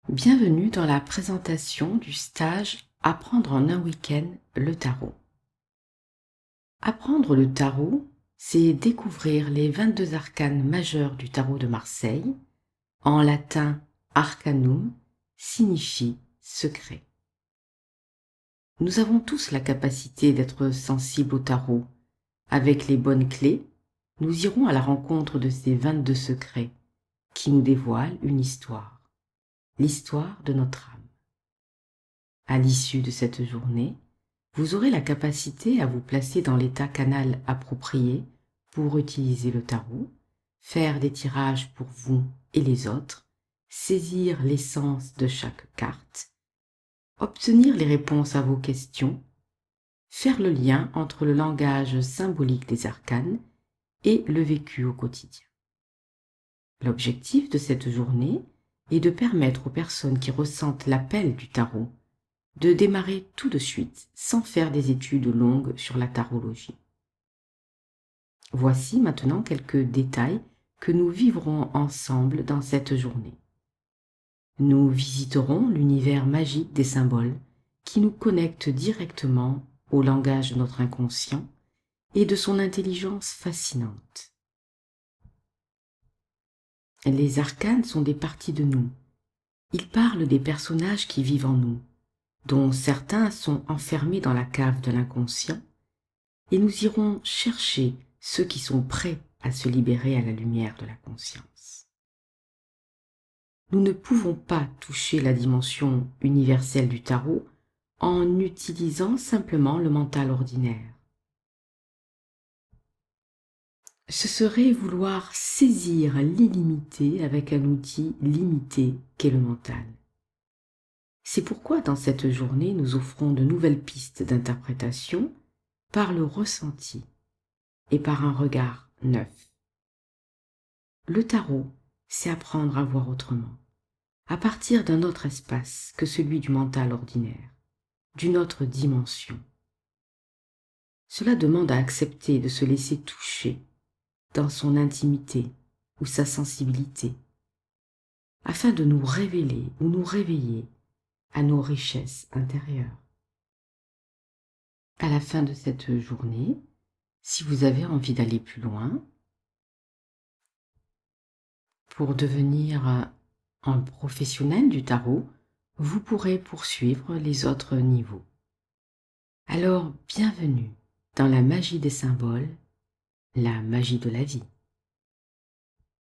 Bienvenue dans la présentation du stage Apprendre en un week-end le tarot. Apprendre le tarot, c'est découvrir les 22 arcanes majeurs du tarot de Marseille. En latin, arcanum signifie secret. Nous avons tous la capacité d'être sensibles au tarot. Avec les bonnes clés, nous irons à la rencontre de ces 22 secrets qui nous dévoilent une histoire, l'histoire de notre âme. À l'issue de cette journée, vous aurez la capacité à vous placer dans l'état canal approprié pour utiliser le tarot, faire des tirages pour vous et les autres, saisir l'essence de chaque carte, obtenir les réponses à vos questions, faire le lien entre le langage symbolique des arcanes et le vécu au quotidien. L'objectif de cette journée est de permettre aux personnes qui ressentent l'appel du tarot de démarrer tout de suite sans faire des études longues sur la tarologie. Voici maintenant quelques détails que nous vivrons ensemble dans cette journée. Nous visiterons l'univers magique des symboles qui nous connectent directement au langage de notre inconscient et de son intelligence fascinante. Les arcanes sont des parties de nous. Ils parlent des personnages qui vivent en nous, dont certains sont enfermés dans la cave de l'inconscient, et nous irons chercher ceux qui sont prêts à se libérer à la lumière de la conscience. Nous ne pouvons pas toucher la dimension universelle du tarot en utilisant simplement le mental ordinaire. Ce serait vouloir saisir l'illimité avec un outil limité qu'est le mental. C'est pourquoi dans cette journée, nous offrons de nouvelles pistes d'interprétation par le ressenti et par un regard neuf. Le tarot, c'est apprendre à voir autrement, à partir d'un autre espace que celui du mental ordinaire, d'une autre dimension. Cela demande à accepter de se laisser toucher dans son intimité ou sa sensibilité, afin de nous révéler ou nous réveiller à nos richesses intérieures. À la fin de cette journée, si vous avez envie d'aller plus loin, pour devenir un professionnel du tarot, vous pourrez poursuivre les autres niveaux. Alors, bienvenue dans la magie des symboles, la magie de la vie.